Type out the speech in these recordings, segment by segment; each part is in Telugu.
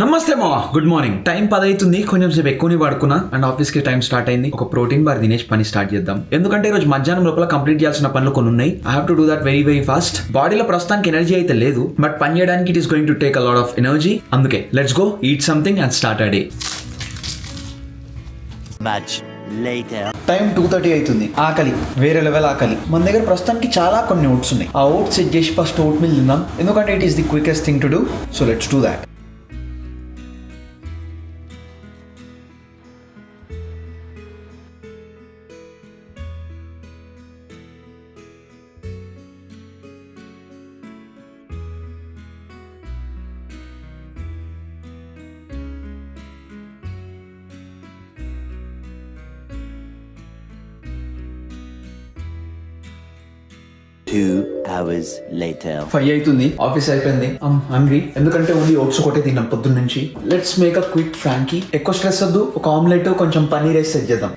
నమస్తే మావా, గుడ్ మార్నింగ్. టైం 10 అవుతుంది. కొంచెం సేపు ఎక్కువని పడుకున్నా అండ్ ఆఫీస్ కి టైం స్టార్ట్ అయింది. ఒక ప్రోటీన్ బార్ తినేసి పని స్టార్ట్ చేద్దాం. ఎందుకంటే ఈ రోజు మధ్యాహ్నం లోపల కంప్లీట్ చేయాల్సిన పనులు కొన్ని ఉన్నాయి. I have to do that very very fast. బాడీలో ప్రస్తుతానికి ఎనర్జీ అయితే లేదు, బట్ పని చేయడానికి it is going to take a lot of energy. అందుకే let's go eat something and start a day. Time 2:30 అవుతుంది. ఆకలి వేరే లెవెల్ ఆకలి. మన దగ్గర ప్రస్తుతానికి చాలా కొన్ని ఓట్స్ ఉన్నాయి. ఆ ఓట్స్ సెట్ చేసి ఫస్ట్ ఓట్ మిల్ తిందాం, ఎందుకంటే it is the quickest thing to do. So let's do that. Five అవుతుంది. ఆఫీస్ అయిపోయింది. హంగ్రీ, ఎందుకంటే ఓన్లీ ఓట్స్ ఒకటే తిన్నాం పొద్దున్న నుంచి. Let's make a quick Frankie. ఎక్కువ స్ట్రెస్ వద్దు. ఒక ఆమ్లెట్, కొంచెం పన్నీర్ రైస్ సెట్ చేద్దాం.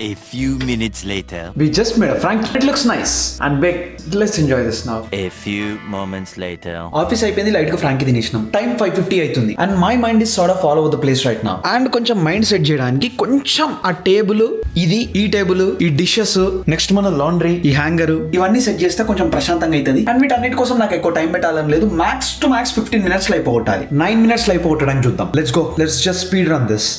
A few minutes later. We just made a frankie. It looks nice and big. Let's enjoy this now. A few moments later. Office అయిపోయింది. లైట్ గా ఫ్రాంకీ తినేసినాం. టైం 5:50 అవుతుంది and my mind is sort of all over the place right now. And కొంచెం మైండ్ సెట్ చేయడానికి కొంచెం ఆ టేబుల్, ఇది ఈ టేబుల్, ఈ డిషెస్, నెక్స్ట్ మన లాండ్రీ, ఈ హ్యాంగర్, ఇవన్నీ సెట్ చేస్తే కొంచెం ప్రశాంతంగా అవుతుంది. అండ్ వీటన్నిటి కోసం నాకు ఎక్కువ టైం పెట్టాలని లేదు. మాక్స్ టు మాక్స్ 15 minutes లో అయిపోగొట్టాలి. 9 minutes లో అయిపోగొట్టడానికి చూద్దాం. Let's go. Let's just speed run this.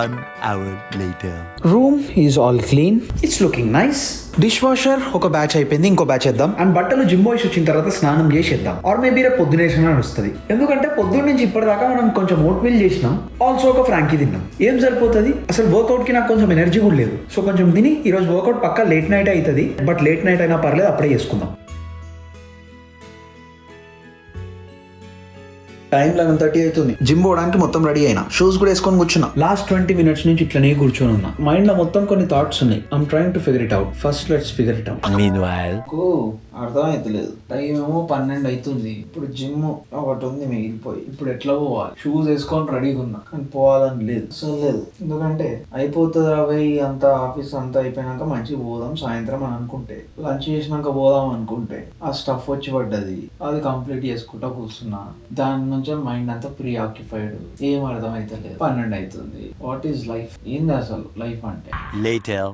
1 hour later. Room is all clean. It's looking nice. Dish washer ఒక బ్యాచ్ అయిపోయింది. ఇంకో బ్యాచ్ వేద్దాం. అండ్ బట్టలు జిమ్ బాయ్స్ వచ్చిన తర్వాత స్నానం చేసేద్దాం. ఆర్ మేబీ రేపు పొద్దునేసిన నడుస్తుంది. ఎందుకంటే పొద్దున్న నుంచి ఇప్పటిదాకా మనం కొంచెం ఓట్ మీల్ చేసినాం, ఆల్సో ఒక ఫ్రాంకీ తిన్నాం. ఏం సరిపోతుంది అసలు? వర్కౌట్ కి నాకు కొంచెం ఎనర్జీ కూడా లేదు. సో కొంచెం తిని ఈ రోజు వర్కౌట్ పక్కా లేట్ నైట్ అవుతుంది. బట్ లేట్ నైట్ అయినా పర్లేదు, అప్పుడే చేసుకుందాం. టైం 11:30 అవుతుంది. జిమ్ పోవడానికి మొత్తం రెడీ అయినా, షూస్ కూడా వేసుకొని కూర్చున్నా. లాస్ట్ 20 minutes నుంచి ఇట్లనే కూర్చొని ఉన్నా. మైండ్ లో మొత్తం కొన్ని థాట్స్ ఉన్నాయి. I'm trying to figure it out. First let's figure it out. Meanwhile. అర్థం అవుతలేదు. టైం ఏమో 12 అవుతుంది. ఇప్పుడు జిమ్ ఒకటి ఉంది మిగిలిపోయి. ఇప్పుడు ఎట్లా పోవాలి? షూస్ వేసుకొని రెడీగా ఉన్నా, కానీ పోవాలని లేదు, అసలు లేదు. ఎందుకంటే అయిపోతుంది రాబోయ్ అంతా, ఆఫీస్ అంతా అయిపోయినాక మంచిగా పోదాం సాయంత్రం అని అనుకుంటే, లంచ్ చేసినాక పోదాం అనుకుంటే ఆ స్టఫ్ వచ్చి పడ్డది. అది కంప్లీట్ చేసుకుంటా కూర్చున్నా. దాని నుంచి మైండ్ అంతా ప్రీ ఆక్యుపైడ్. ఏం అర్థం అయితే లేదు. 12 అవుతుంది. What is life? ఏంది అసలు లైఫ్ అంటే? Later.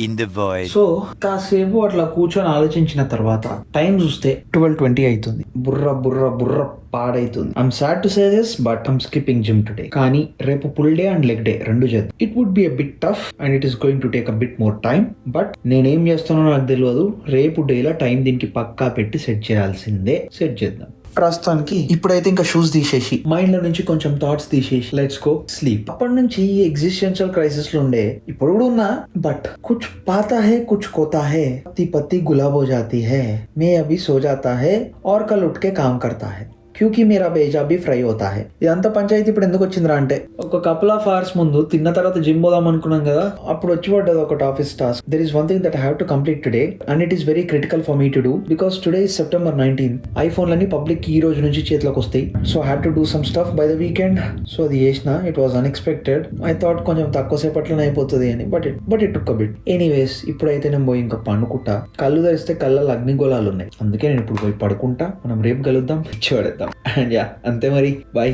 In the void. So కాసేపు అట్లా కూర్చొని ఆలోచించిన తర్వాత టైం చూస్తే 12:20 అవుతుంది. బుర్ర బుర్ర బుర్ర పాడైతుంది. I'm sad to say this, but I'm skipping gym today. కానీ రేపు pull day and leg day రెండు చేద్దాం. It would be a bit tough and it is going to take a bit more time. But నేనేం చేస్తానో నాకు తెలియదు. రేపు డేలో టైం దీనికి పక్కా పెట్టి సెట్ చేయాల్సిందే. సెట్ చేద్దాం. ప్రస్తుతానికి ఇప్పుడైతే ఇంకా షూస్ తీసేసి, మైండ్ లో నుంచి కొంచెం థాట్స్ తీసేసి లెట్స్ గో స్లీప్. అప్పటి నుంచి ఎగ్జిస్టెన్షియల్ క్రైసిస్ లో ఉండే, ఇప్పుడు కూడా ఉన్నా. బట్ కుచ్ పాతా హై కుచ్ కోతా హై, పత్తి పత్తి గులాబ్ హో జాతీ హై, మే అభి సో జాతా హై और कल उठ के काम करता है క్యూకి మీరా బేజా బి ఫ్రై అవుతా హై. ఇదంతా పంచాయతీ ఇప్పుడు ఎందుకు వచ్చిందిరా అంటే, ఒక కపుల్ ఆఫ్ అవర్స్ ముందు తిన్న తర్వాత జిమ్ పోదాం అనుకున్నాం కదా, అప్పుడు వచ్చి పడ్డది ఒకటి office task. There is one thing that I have to complete today and it is very critical for me to do, because today is September 19. ఐఫోన్లన్నీ పబ్లిక్ ఈ రోజు నుంచి చేతిలోకి వస్తాయి. So I have to do some stuff by the weekend. So అది చేసిన. It was unexpected. I thought కొంచెం తక్కువ సేపట్లోనే అయిపోతుంది అని, but it took a bit. Anyways, ఇప్పుడైతే నేను పోయి ఇంకా పండుకుంటా. కళ్ళు తెరిస్తే కళ్ళల్లో అగ్నిగోళాలు ఉన్నాయి. అందుకే నేను ఇప్పుడు పోయి పడుకుంటా. మనం రేపు కలుద్దాం, పిచ్చి పడేద్దాం. అండ్ యా, అంతే మరి. బాయ్.